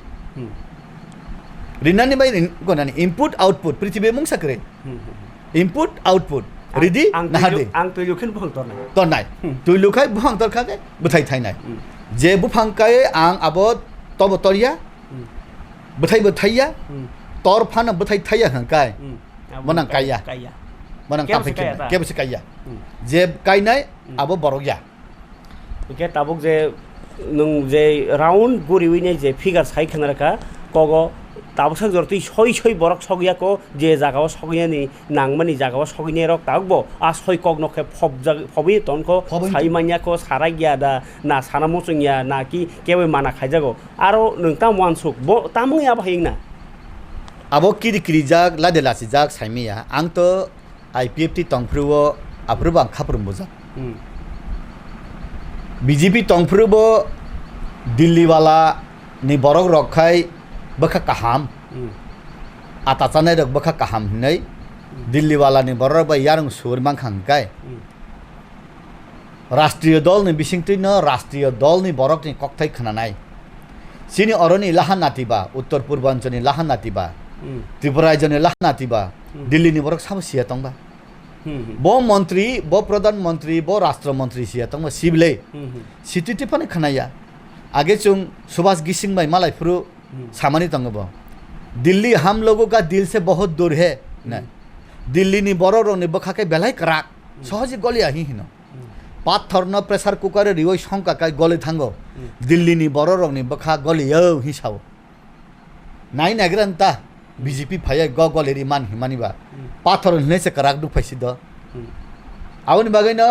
rinani bai gonani input output prithibi mung sakre input output ready na hade ang tuilukhin bhang tornai tornai tuilukhai bhang tor khake buthai thainai je buphang kai ang abot tobo toria buthai buthaiya tor phana buthai thaiya hangkai manang kaya manang kapikya kebse kaya je kainai abo borogya ke tabuk je nung je round guriwine je figure sai khanaraka kogo tabuk jorti soi borok sogya ko je jagao sogya ni nangmani jagao sogine rok tagbo a soi kog nokhe phobi tonko sai manya ko saragya da na sanamosungya na ki kewe mana khaijago aro nung tam wansuk bo tamung ya bhaing na abo kiri kiri jak lade lasi jak saimiya ang to IPFT tongprubo aprubo ang khaprum bojak BJP tongprubo Delhi wala ni borok rokhai bakha kaham atachanai rok bakha kaham hinai Delhi wala ni borok ba yarung sur mangkhang kai राष्ट्रिय दल नि बिसिंगतिनो राष्ट्रिय दल नि बरक नि कक्थाइ खनानाय सिनि अरनि लाहा नातिबा उत्तर पूर्वाञ्चलनि लाहा नातिबा त्रिपुरा राज्यनि लाहा नातिबा दिल्लीनि बरक साब सिया तंबा ब मन्त्री ब प्रधानमन्त्री ब राष्ट्रमन्त्री सिया तंबा सिबले सिटिति पनि खनाया आगे चुं सुभाष गिसिंगबाई मालायफुरु सामानि तंगब दिल्ली हम लोगों का दिल से बहुत दूर है न दिल्ली नि बरक नि बखाके बेलाय कराक सहजि गलिया हिनो पाथर न प्रेसार कुकार रिवै संका काय गले थांगो दिल्ली नि बर रंग नि बखा गलियो हिसाव नाय नागरंता बीजेपी फाय ग गलेरि मान हिमानिबा पाथर हनेसे कराक दु फैसि द आउनि बागै न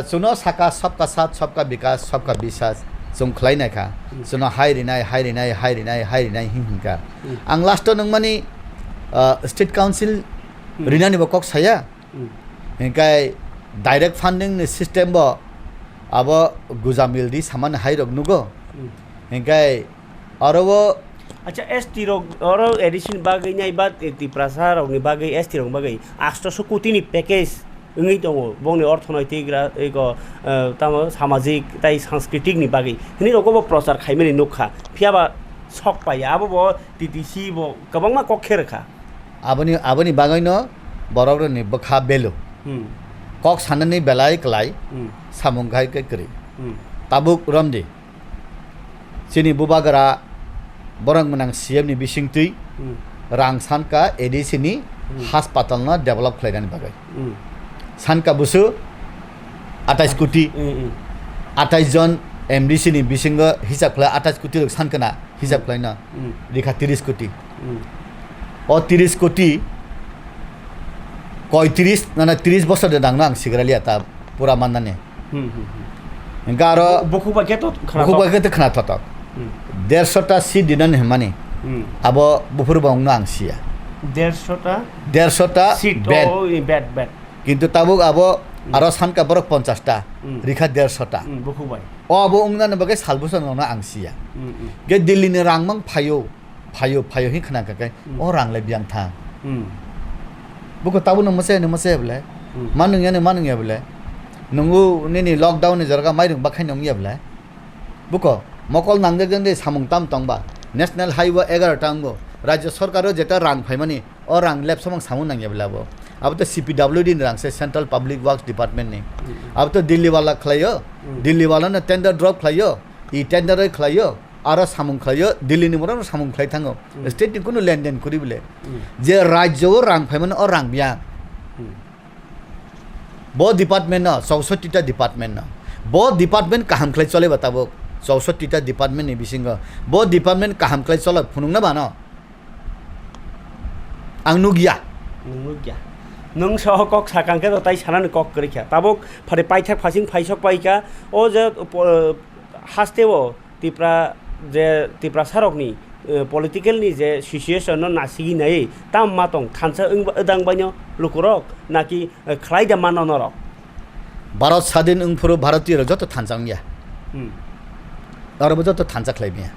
सुनो साका सबका साथ सबका विकास सबका विश्वास जों खलायनाय खा सुनो हायरिनाय हिंका आं लास्ट नों मानि स्टेट काउन्सिल रिनानि बकक साया हिंकाय डाइरेक्ट फंडिंग नि सिस्टम बो अब गुजामिल दी सामान हाई रग नुगो हिंकाय अरबो अच्छा एसटी रग और एडिशन बागै नाय बा त्रिपुरा रगनि बागै एसटी रग बागै 800 कोटी नि पैकेज ओंगै दङ बंनि अर्थनैतिक एगो ताम सामाजिक ताइ सांस्कृतिक नि बागै नि रगबो प्रचार खाइमेनि नुखा फियाबा सक पाय आबो टीटीसी बो गोबांमा कखेरखा आबनि बागै न बरग नि बखा बेलो कक साननि बेलाय क्लाय सामुंगाय केकरि ताबुक रमदि सिनि बुबागरा बरंग मनang CM नि बिसिंगति रां सानका एडिसि नि हास्पाताल न डेभलप खालायनानै बागै सानका बुसु 28 कोटी 28 जन एमडीसी नि बिसिंग हिसाब खालाय 28 कोटी सानकना हिसाब खालायना रेखा 30 कोटी ओ 30 कोटी 30 বছর দে দাংনা আং সিগরালিয়া তা পুরা মাননানে গারো বকুবাকে তো খানা থতক 150 টা সি দিনান হেমানি আবো বুফুর বাংনা আং সিয়া 150 টা সিট বেড কিন্তু তাবুক আবো আরো সানকা বরক 50 টা রিখা 150 টা বকুবাই ও আবো উংনানে বাগে সালবুসন না আং সিয়া গে দিল্লি नि রাংমাং ফায়ো हि खाना काकाय ओ रांलाय बियां था बुको ताबु न मसे बले मानुंगिया बले नंगु नेनि लॉकडाउन नि जरगा माइरं बाखाय नंगिया बले बुको मकल नांगदे गंदे सामुं ताम तंबा नेशनल हाईवे 11 टांगो राज्य सरकारो जेता रां फायमानि ओ रां लेब समं सामुं नांगिया बले अब तो CPWD नि रां से सेंट्रल पब्लिक वर्क्स डिपार्टमेंट नि अब तो दिल्ली वाला खलायो दिल्ली वाला न टेंडर ड्रॉप खलायो ई टेंडर खलायो आरो सामुं खलायो दिल्ली नि मरो सामुं खलाय थांगो स्टेट नि कुनु लेनदेन करि बले जे राज्य रां फायमानि ओ रां बिया बो डिपार्टमेंट न 64 टा डिपार्टमेंट न बो डिपार्टमेंट काहाम खलाय चले बताबो 64 टा डिपार्टमेंट नि बिसिंग बो डिपार्टमेंट काहाम खलाय चले फुनुं ना बानो आं नुगिया नों सह कक साकांके तो ताई सानानो कक करिखा ताबो फारे पाइथाक फासिं फाइसक पाइका ओ जे हास्तेवो त्रिपुरा सारकनि पलिटिकल नि जे सिचुएशन नासिगि नै ताम मातंग थानसा उदां बायनो लुकुरक नाकि खलायदा माननरक भारत स्वाधीन उंफुरु भारतीय जत थानसांगिया अरब जत थानसा खलायबिया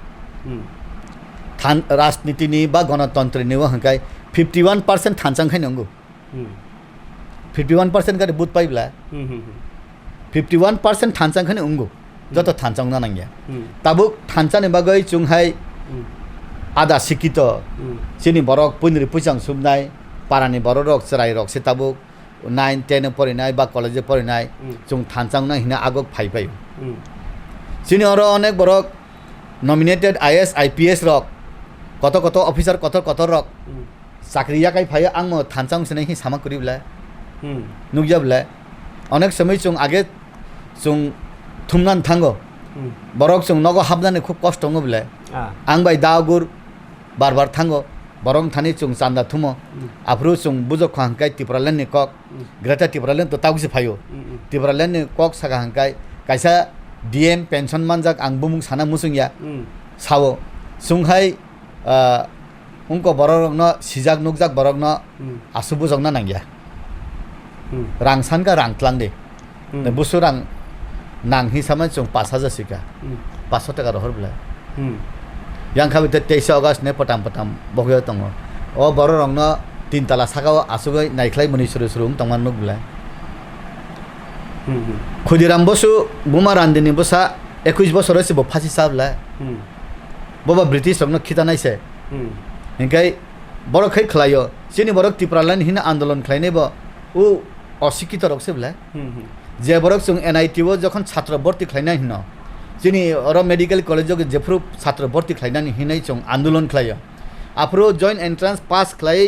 थान राजनीति नि बा गणतन्त्र नि हंकाय 51% थानसां खाय नंगु 51% का बुत पाइबला 51% थानसां खाय उंगु जत थानसां ना नांगिया ताबुक थानसा नि बागै चुंहाय आदा सिकित सिनि बरक पुनरि पुजां सुबनाय पारानि बरक चराय रक से ताबुक 9 10 परिनाय बा कलेज परिनाय जों थानसां ना हिना आगक फाइबाय सिनि अर अनेक बरक नमिनेटेड IAS IPS रक कत अफिसार कत रक चाकरिया काय फाय आं म थानसां सने हि सामा करिबला नुगजाबला अनेक समय जों आगे जों थुमनान थांगो बरक जों नगो हाबनानै खूब कष्ट ngबले आं बाय दागुर बार थांगो बरं थानि जों चांदा थुमो आफ्रु जों बुजो खांकाय त्रिपुरालेण्ड नि कक ग्रेटर त्रिपुरालेण्ड तो तागुसे फायो त्रिपुरालेण्ड नि कक सागा हांकाय कायसा DM पेंशन मानजाक आं बुमुं साना मुसुंगिया सावो सुंहाय उनको बरक न सिजाक नुकजाक बरक न आसुबु जंग ना नांगिया रां सानका रां तलां दे बुसु रां नां हिसाबै जों 5000 सिका 500 टाका रहर ब्ला yang kami teis August ne patam bogyo tongo o boro rong no 3 tala sakao asugai naiklai muni suru tongman nuk bla Khudiram bosu buma randini bosa 21 বছর হইছে bo phasi sabla boba british rong no khita naise enkai boro khai khlayo sini borok tipralan hina আন্দোলন khlaine bo u অশিক্ষিত রকছে বলে যে বরক जों NIT ও যখন ছাত্র ভর্তি খাইনা হিন যিনি অর মেডিকেল কলেজ যেফ্রু ছাত্র ভর্তি খাইনানি হিনাই जों আন্দোলন খাইয়া আফ্রো জয়েন্ট এন্ট্রান্স পাস খাই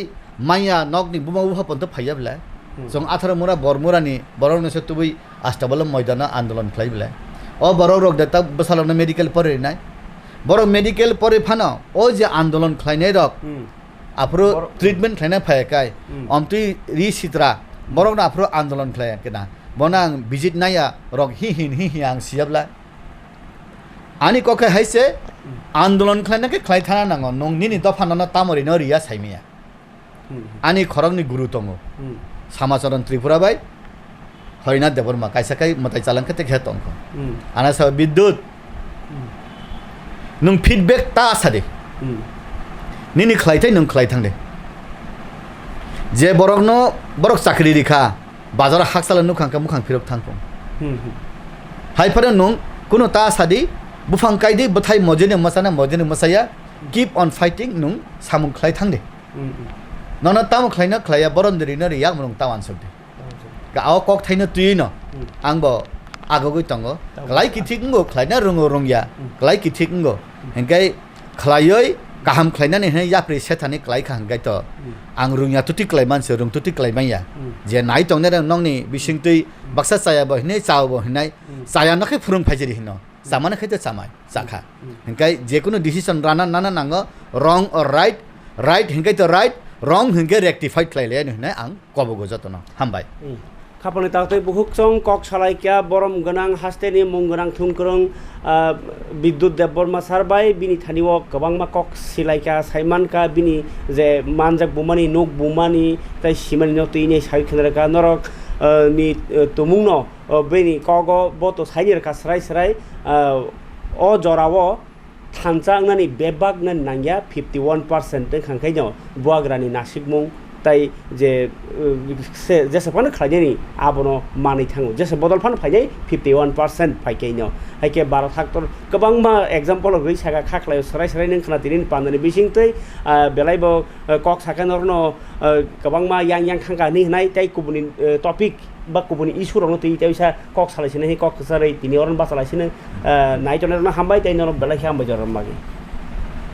মাইয়া নগনি বুমা বুফা পন্ত ফাইয়া বলে जों 18 মুরা বরমুরানি বরক নসে তুবই আস্তাবলম ময়দানা আন্দোলন খাই বলে ও বরক রক দেতা বসালন মেডিকেল পরে নাই বরক মেডিকেল পরে ফানা ও যে আন্দোলন খাইনাই রক আফ্রো ট্রিটমেন্ট খাইনা ফায়াকাই অমতি রি সিত্রা বরক না আফ্রো আন্দোলন খাইয়া কেনা বনাং ভিজিট নাইয়া রক হি আং সিয়াবলা আনি ককে হাইছে আন্দোলন খাইনাকে খাই থানা নাঙ্গ নং নিনি দফানানা তামরি নরিয়া সাইমিয়া আনি খরংনি গুরু তঙ্গ সামাচরণ ত্রিপুরা বাই হরিনাথ দেববর্মা কাইসাকাই মতাই চালাংকে তে তঙ্গ আনা সব বিদ্যুৎ নং ফিডব্যাক তা আসাদে নিনি খাইতাই নং খাই থাংদে যে বরক চাকরি রেখা বাজার হাক চালানো খাঙ্কা মুখাং ফিরক থাংপং হাইফারে নং কোনো তা সাদি বুফাং কাইদি বথাই মজেনে মসায়া কিপ অন ফাইটিং নং সামুং খাই থাংদে নন তামু খাইনা খাইয়া বরন্দরি নরি ইয়াক মং তাওয়ান সবদে গাও কক থাইনা তুই ন আংব আগগৈ তঙ্গ ক্লাই কিথিকঙ্গো খাইনা রঙ্গয়া ক্লাই কিথিকঙ্গো হেঙ্গাই খাইयै गाहाम खालायनानै होनाय याप्रि सेथानि खालायखा हांगाय तो आं रुंया तुति खालाय मानसि रुं तुति खालायमाया जे नाय तंने नंनि बिसिंतै बाक्सा चायाबो हिनै चावबो हिनै चायानखै फुरुं फाइजरि हिनो जामानखै तो चामाय जाखा हिंगाय जेकुनु डिसिजन राना नाना नांगो रंग और राइट हिंगाय तो राइट रंग हिंगाय रेक्टिफाइड खालायले हिनै आं कबगो जतन हामबाय खापनि ताकतै बुहुकसं कक सालायकिया बरम गोनां हास्तेनि मुं गोनां थुंकरं বিদ্যুৎ দেববর্মা সারবাই বিনি থানিও গোबांमा कक सिलायका साइमानका बिनि जे मानजाक बुमानि नक बुमानि ताइ सिमानि नतैनि साइखेनरका नरक नि तुमुंनो बेनि कग बतो साइनिरका स्राय अ जरावो थानचांनानि बेबागनानि नांगिया 51% खांखायनो बुआग्रानि नासिकमुं তাই যে जेसेबांनो खालायनायनि आबनो मानै थाङो जेसे बदलफान फायनाय 51% फायखायनो हायके 12 थाक्टर गोबांमा एग्जाम्पल गै सागा खाख्लाय सराय नों खानातिनि पाननि बिसिंतै बेलायबो कक साखानरनो गोबांमा यां खांगानि होनाय ताइ गुबुननि टपिक बा गुबुननि इशुरावनो तै ताइसा कक सालायसिनो कक सारै तिनि अरन बासालायसिनो नायटनरनो हामबाय ताइनो बेलाय हामबाय जरन मागि